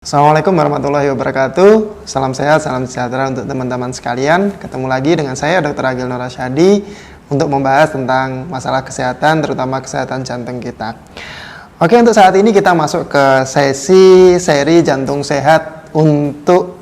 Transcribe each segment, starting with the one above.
Assalamualaikum warahmatullahi wabarakatuh. Salam sehat, salam sejahtera untuk teman-teman sekalian. Ketemu lagi dengan saya Dr. Agil Nur Asyadi untuk membahas tentang masalah kesehatan, terutama kesehatan jantung kita. Oke, untuk saat ini kita masuk ke seri jantung sehat untuk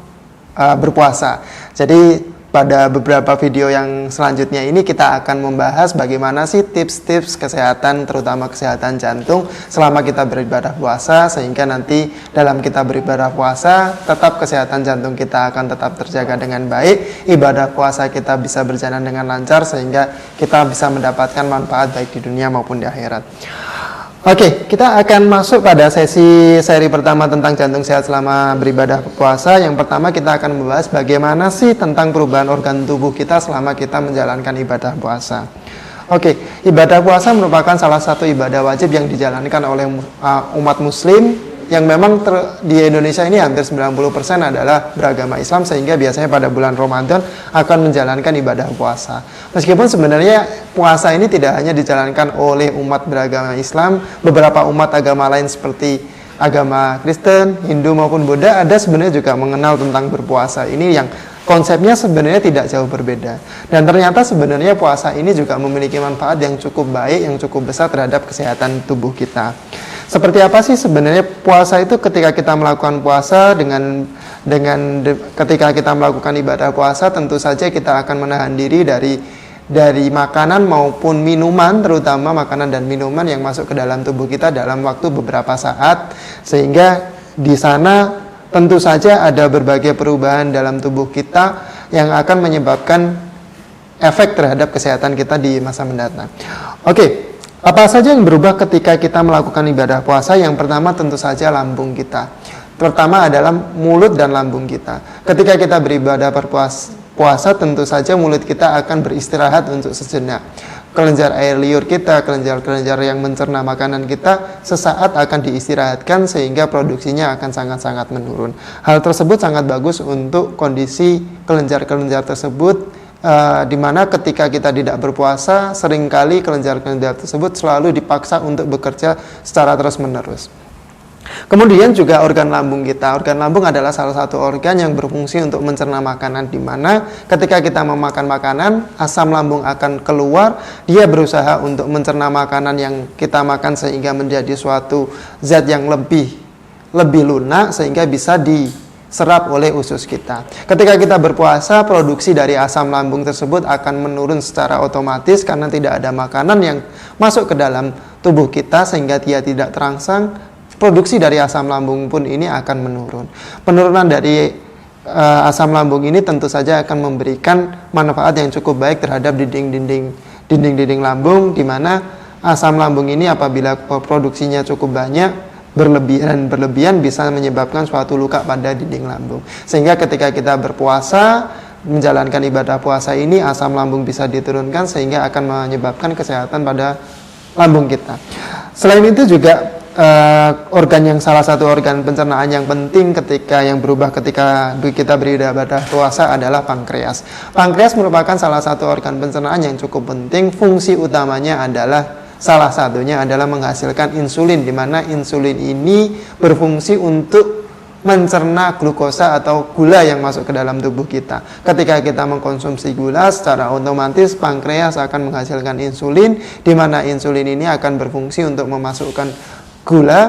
berpuasa. Jadi pada beberapa video yang selanjutnya ini kita akan membahas bagaimana sih tips-tips kesehatan, terutama kesehatan jantung selama kita beribadah puasa, sehingga nanti dalam kita beribadah puasa tetap kesehatan jantung kita akan tetap terjaga dengan baik, ibadah puasa kita bisa berjalan dengan lancar sehingga kita bisa mendapatkan manfaat baik di dunia maupun di akhirat. Oke, kita akan masuk pada seri pertama tentang jantung sehat selama beribadah puasa. Yang pertama kita akan membahas bagaimana sih tentang perubahan organ tubuh kita selama kita menjalankan ibadah puasa. Oke, ibadah puasa merupakan salah satu ibadah wajib yang dijalankan oleh umat muslim yang memang di Indonesia ini hampir 90% adalah beragama Islam, sehingga biasanya pada bulan Ramadan akan menjalankan ibadah puasa. Meskipun sebenarnya puasa ini tidak hanya dijalankan oleh umat beragama Islam, beberapa umat agama lain seperti agama Kristen, Hindu maupun Buddha ada sebenarnya juga mengenal tentang berpuasa ini yang konsepnya sebenarnya tidak jauh berbeda. Dan ternyata sebenarnya puasa ini juga memiliki manfaat yang cukup baik, yang cukup besar terhadap kesehatan tubuh kita. Seperti apa sih sebenarnya puasa itu? Ketika kita melakukan puasa ketika kita melakukan ibadah puasa, tentu saja kita akan menahan diri dari makanan maupun minuman, terutama makanan dan minuman yang masuk ke dalam tubuh kita dalam waktu beberapa saat, sehingga di sana tentu saja ada berbagai perubahan dalam tubuh kita yang akan menyebabkan efek terhadap kesehatan kita di masa mendatang. Oke. Apa saja yang berubah ketika kita melakukan ibadah puasa? Yang pertama tentu saja lambung kita. Pertama adalah mulut dan lambung kita. Ketika kita beribadah puasa, tentu saja mulut kita akan beristirahat untuk sejenak. Kelenjar air liur kita, kelenjar-kelenjar yang mencerna makanan kita sesaat akan diistirahatkan sehingga produksinya akan sangat-sangat menurun. Hal tersebut sangat bagus untuk kondisi kelenjar-kelenjar tersebut, di mana ketika kita tidak berpuasa, seringkali kelenjar-kelenjar tersebut selalu dipaksa untuk bekerja secara terus-menerus. Kemudian juga organ lambung kita. Organ lambung adalah salah satu organ yang berfungsi untuk mencerna makanan, di mana ketika kita memakan makanan, asam lambung akan keluar. Dia berusaha untuk mencerna makanan yang kita makan sehingga menjadi suatu zat yang lebih lunak sehingga bisa diserap oleh usus kita. Ketika kita berpuasa, produksi dari asam lambung tersebut akan menurun secara otomatis karena tidak ada makanan yang masuk ke dalam tubuh kita sehingga dia tidak terangsang. Produksi dari asam lambung pun ini akan menurun. Penurunan dari asam lambung ini tentu saja akan memberikan manfaat yang cukup baik terhadap dinding-dinding lambung, di mana asam lambung ini apabila produksinya cukup banyak berlebihan bisa menyebabkan suatu luka pada dinding lambung. Sehingga ketika kita berpuasa, menjalankan ibadah puasa ini, asam lambung bisa diturunkan sehingga akan menyebabkan kesehatan pada lambung kita. Selain itu juga salah satu organ pencernaan yang penting yang berubah ketika kita beribadah puasa adalah pankreas. Pankreas merupakan salah satu organ pencernaan yang cukup penting. Fungsi utamanya salah satunya adalah menghasilkan insulin, di mana insulin ini berfungsi untuk mencerna glukosa atau gula yang masuk ke dalam tubuh kita. Ketika kita mengkonsumsi gula, secara otomatis pankreas akan menghasilkan insulin, di mana insulin ini akan berfungsi untuk memasukkan gula,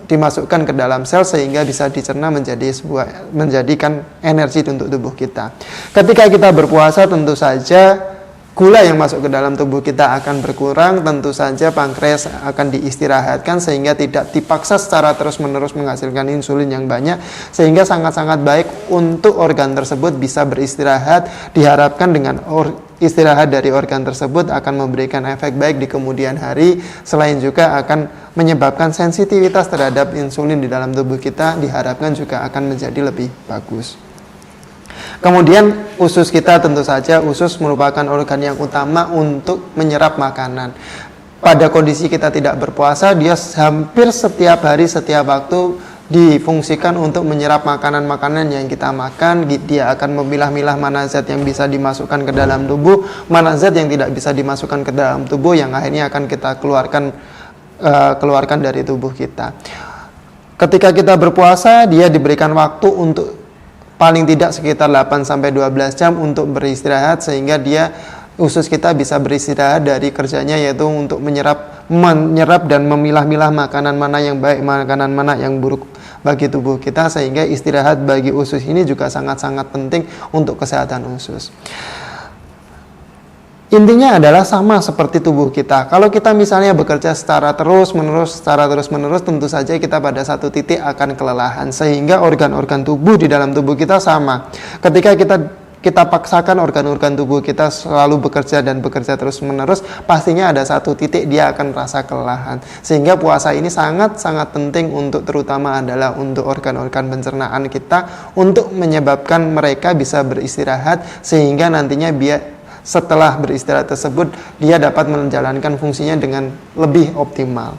dimasukkan ke dalam sel sehingga bisa dicerna menjadikan energi untuk tubuh kita. Ketika kita berpuasa, tentu saja gula yang masuk ke dalam tubuh kita akan berkurang, tentu saja pankreas akan diistirahatkan sehingga tidak dipaksa secara terus-menerus menghasilkan insulin yang banyak, sehingga sangat-sangat baik untuk organ tersebut bisa beristirahat. Diharapkan dengan istirahat dari organ tersebut akan memberikan efek baik di kemudian hari, selain juga akan menyebabkan sensitivitas terhadap insulin di dalam tubuh kita, diharapkan juga akan menjadi lebih bagus. Kemudian usus kita, tentu saja usus merupakan organ yang utama untuk menyerap makanan. Pada kondisi kita tidak berpuasa, dia hampir setiap hari, setiap waktu difungsikan untuk menyerap makanan-makanan yang kita makan. Dia akan memilah-milah mana zat yang bisa dimasukkan ke dalam tubuh, mana zat yang tidak bisa dimasukkan ke dalam tubuh, yang akhirnya akan kita keluarkan dari tubuh kita. Ketika kita berpuasa, dia diberikan waktu untuk paling tidak sekitar 8-12 jam untuk beristirahat, sehingga usus kita bisa beristirahat dari kerjanya, yaitu untuk menyerap dan memilah-milah makanan mana yang baik, makanan mana yang buruk bagi tubuh kita, sehingga istirahat bagi usus ini juga sangat-sangat penting untuk kesehatan usus. Intinya adalah sama seperti tubuh kita. Kalau kita misalnya bekerja secara terus-menerus, tentu saja kita pada satu titik akan kelelahan, sehingga organ-organ tubuh di dalam tubuh kita sama. Ketika kita paksakan organ-organ tubuh kita selalu bekerja terus-menerus, pastinya ada satu titik dia akan merasa kelelahan. Sehingga puasa ini sangat-sangat penting terutama adalah untuk organ-organ pencernaan kita, untuk menyebabkan mereka bisa beristirahat, sehingga nantinya setelah beristirahat tersebut dia dapat menjalankan fungsinya dengan lebih optimal.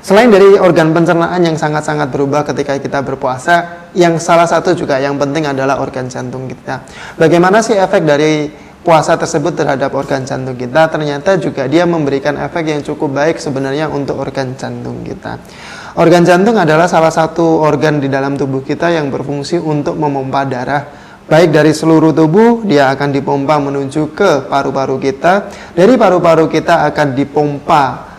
Selain dari organ pencernaan yang sangat-sangat berubah ketika kita berpuasa, yang salah satu juga yang penting adalah organ jantung kita. Bagaimana sih efek dari puasa tersebut terhadap organ jantung kita? Ternyata juga dia memberikan efek yang cukup baik sebenarnya untuk organ jantung kita. Organ jantung adalah salah satu organ di dalam tubuh kita yang berfungsi untuk memompa darah, baik dari seluruh tubuh. Dia akan dipompa menuju ke paru-paru kita. Dari paru-paru kita akan dipompa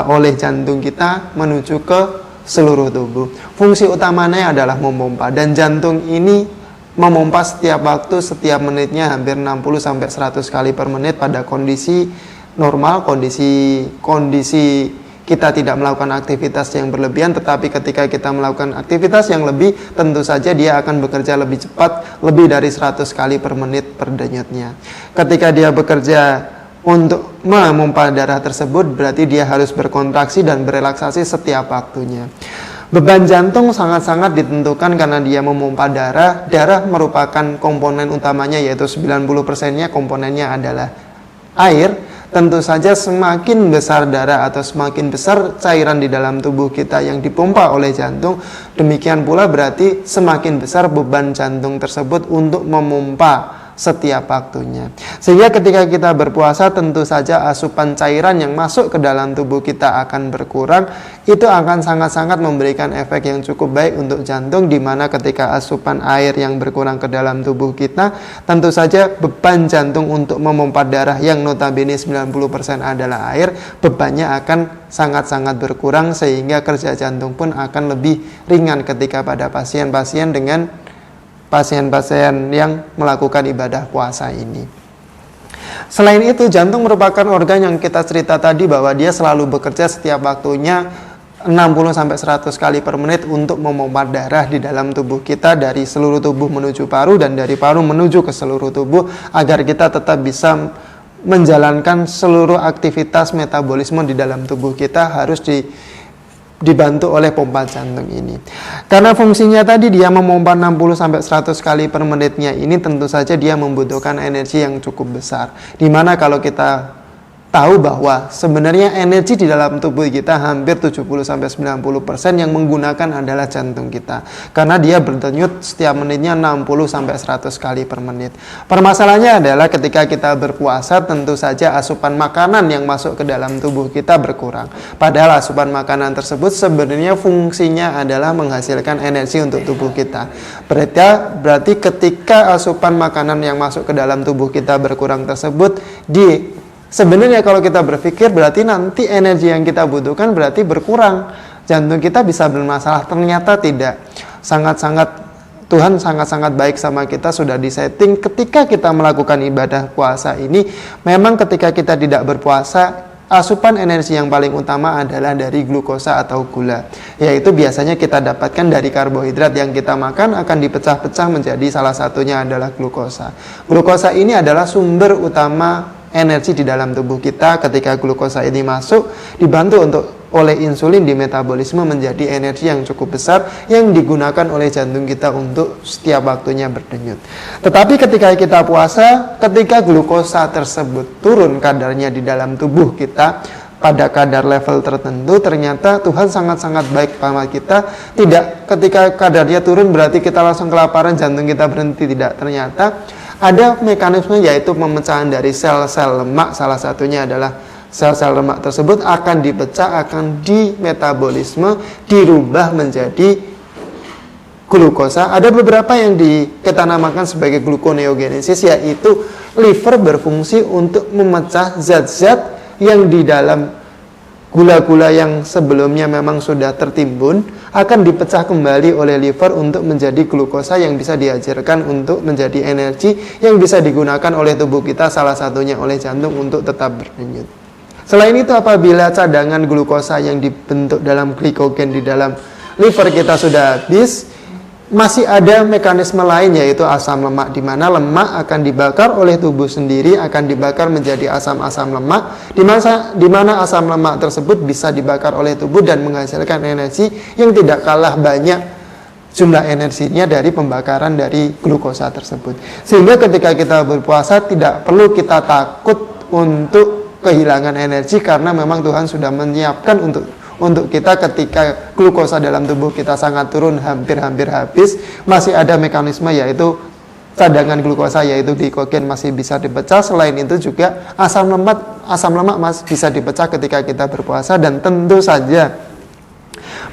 oleh jantung kita menuju ke seluruh tubuh. Fungsi utamanya adalah memompa, dan jantung ini memompa setiap waktu, setiap menitnya hampir 60-100 kali per menit pada kondisi normal, kondisi kita tidak melakukan aktivitas yang berlebihan. Tetapi ketika kita melakukan aktivitas yang lebih, tentu saja dia akan bekerja lebih cepat, lebih dari 100 kali per menit per denyutnya. Ketika dia bekerja untuk memompa darah tersebut, berarti dia harus berkontraksi dan berelaksasi setiap waktunya. Beban jantung sangat-sangat ditentukan karena dia memompa darah. Darah merupakan komponen utamanya, yaitu 90%-nya komponennya adalah air. Tentu saja semakin besar darah atau semakin besar cairan di dalam tubuh kita yang dipompa oleh jantung, demikian pula berarti semakin besar beban jantung tersebut untuk memompa setiap waktunya. Sehingga ketika kita berpuasa, tentu saja asupan cairan yang masuk ke dalam tubuh kita akan berkurang. Itu akan sangat-sangat memberikan efek yang cukup baik untuk jantung, di mana ketika asupan air yang berkurang ke dalam tubuh kita, tentu saja beban jantung untuk memompa darah yang notabene 90% adalah air, bebannya akan sangat-sangat berkurang, sehingga kerja jantung pun akan lebih ringan ketika pada pasien-pasien yang melakukan ibadah puasa ini. Selain itu, jantung merupakan organ yang kita cerita tadi bahwa dia selalu bekerja setiap waktunya 60-100 kali per menit untuk memompa darah di dalam tubuh kita, dari seluruh tubuh menuju paru dan dari paru menuju ke seluruh tubuh, agar kita tetap bisa menjalankan seluruh aktivitas metabolisme di dalam tubuh kita harus dibantu oleh pompa jantung ini. Karena fungsinya tadi dia memompa 60-100 kali per menitnya ini, tentu saja dia membutuhkan energi yang cukup besar. Dimana kalau kita tahu bahwa sebenarnya energi di dalam tubuh kita hampir 70-90% yang menggunakan adalah jantung kita, karena dia berdenyut setiap menitnya 60-100 kali per menit. Permasalahannya adalah ketika kita berpuasa, tentu saja asupan makanan yang masuk ke dalam tubuh kita berkurang. Padahal asupan makanan tersebut sebenarnya fungsinya adalah menghasilkan energi untuk tubuh kita. Berarti ketika asupan makanan yang masuk ke dalam tubuh kita berkurang tersebut, sebenarnya kalau kita berpikir berarti nanti energi yang kita butuhkan berarti berkurang, jantung kita bisa bermasalah. Ternyata tidak. Tuhan sangat-sangat baik sama kita, sudah disetting ketika kita melakukan ibadah puasa ini. Memang ketika kita tidak berpuasa, asupan energi yang paling utama adalah dari glukosa atau gula, yaitu biasanya kita dapatkan dari karbohidrat yang kita makan, akan dipecah-pecah menjadi salah satunya adalah glukosa. Glukosa ini adalah sumber utama energi di dalam tubuh kita. Ketika glukosa ini masuk, dibantu oleh insulin di metabolisme menjadi energi yang cukup besar yang digunakan oleh jantung kita untuk setiap waktunya berdenyut. Tetapi ketika kita puasa, ketika glukosa tersebut turun kadarnya di dalam tubuh kita pada kadar level tertentu, ternyata Tuhan sangat-sangat baik sama kita. Tidak ketika kadarnya turun berarti kita langsung kelaparan, jantung kita berhenti. Tidak, ternyata ada mekanisme, yaitu pemecahan dari sel-sel lemak. Salah satunya adalah sel-sel lemak tersebut akan dipecah, akan dimetabolisme, dirubah menjadi glukosa. Ada beberapa yang kita namakan sebagai gluconeogenesis, yaitu liver berfungsi untuk memecah zat-zat yang di dalam gula-gula yang sebelumnya memang sudah tertimbun, akan dipecah kembali oleh liver untuk menjadi glukosa yang bisa dihasilkan untuk menjadi energi yang bisa digunakan oleh tubuh kita, salah satunya oleh jantung untuk tetap berdenyut. Selain itu, apabila cadangan glukosa yang dibentuk dalam glikogen di dalam liver kita sudah habis, masih ada mekanisme lain, yaitu asam lemak, di mana lemak akan dibakar oleh tubuh sendiri, akan dibakar menjadi asam-asam lemak, di mana asam lemak tersebut bisa dibakar oleh tubuh dan menghasilkan energi yang tidak kalah banyak jumlah energinya dari pembakaran dari glukosa tersebut. Sehingga ketika kita berpuasa tidak perlu kita takut untuk kehilangan energi, karena memang Tuhan sudah menyiapkan untuk kita ketika glukosa dalam tubuh kita sangat turun, hampir-hampir habis, masih ada mekanisme, yaitu cadangan glukosa yaitu glikogen masih bisa dipecah. Selain itu juga asam lemak masih bisa dipecah ketika kita berpuasa. Dan tentu saja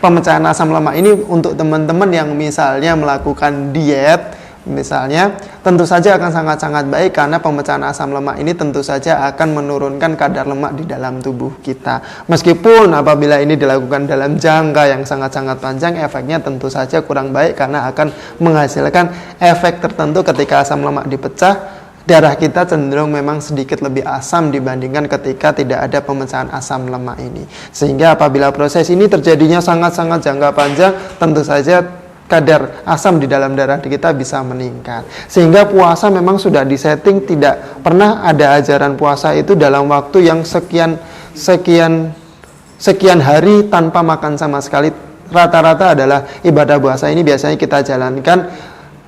pemecahan asam lemak ini untuk teman-teman yang misalnya melakukan diet misalnya, tentu saja akan sangat-sangat baik, karena pemecahan asam lemak ini tentu saja akan menurunkan kadar lemak di dalam tubuh kita. Meskipun apabila ini dilakukan dalam jangka yang sangat-sangat panjang, efeknya tentu saja kurang baik, karena akan menghasilkan efek tertentu. Ketika asam lemak dipecah, darah kita cenderung memang sedikit lebih asam dibandingkan ketika tidak ada pemecahan asam lemak ini. Sehingga apabila proses ini terjadinya sangat-sangat jangka panjang, tentu saja kadar asam di dalam darah kita bisa meningkat. Sehingga puasa memang sudah disetting, tidak pernah ada ajaran puasa itu dalam waktu yang sekian hari tanpa makan sama sekali. Rata-rata adalah ibadah puasa ini biasanya kita jalankan,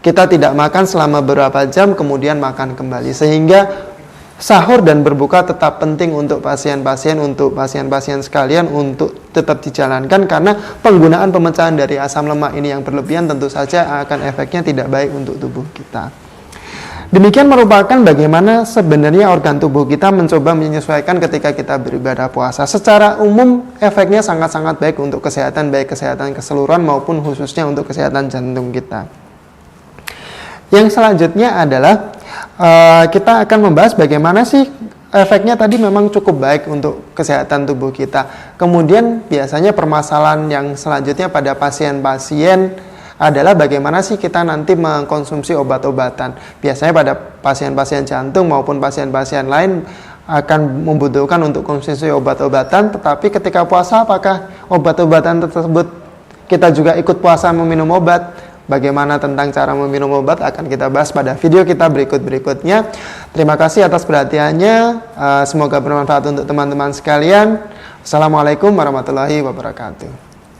kita tidak makan selama beberapa jam, kemudian makan kembali. Sehingga sahur dan berbuka tetap penting untuk pasien-pasien sekalian untuk tetap dijalankan, karena penggunaan pemecahan dari asam lemak ini yang berlebihan tentu saja akan efeknya tidak baik untuk tubuh kita. Demikian merupakan bagaimana sebenarnya organ tubuh kita mencoba menyesuaikan ketika kita beribadah puasa. Secara umum efeknya sangat-sangat baik untuk kesehatan, baik kesehatan keseluruhan maupun khususnya untuk kesehatan jantung kita. Yang selanjutnya adalah kita akan membahas bagaimana sih efeknya. Tadi memang cukup baik untuk kesehatan tubuh kita. Kemudian biasanya permasalahan yang selanjutnya pada pasien-pasien adalah bagaimana sih kita nanti mengkonsumsi obat-obatan. Biasanya pada pasien-pasien jantung maupun pasien-pasien lain akan membutuhkan untuk konsumsi obat-obatan, tetapi ketika puasa apakah obat-obatan tersebut kita juga ikut puasa meminum obat? Bagaimana tentang cara meminum obat akan kita bahas pada video kita berikutnya. Terima kasih atas perhatiannya. Semoga bermanfaat untuk teman-teman sekalian. Assalamualaikum warahmatullahi wabarakatuh.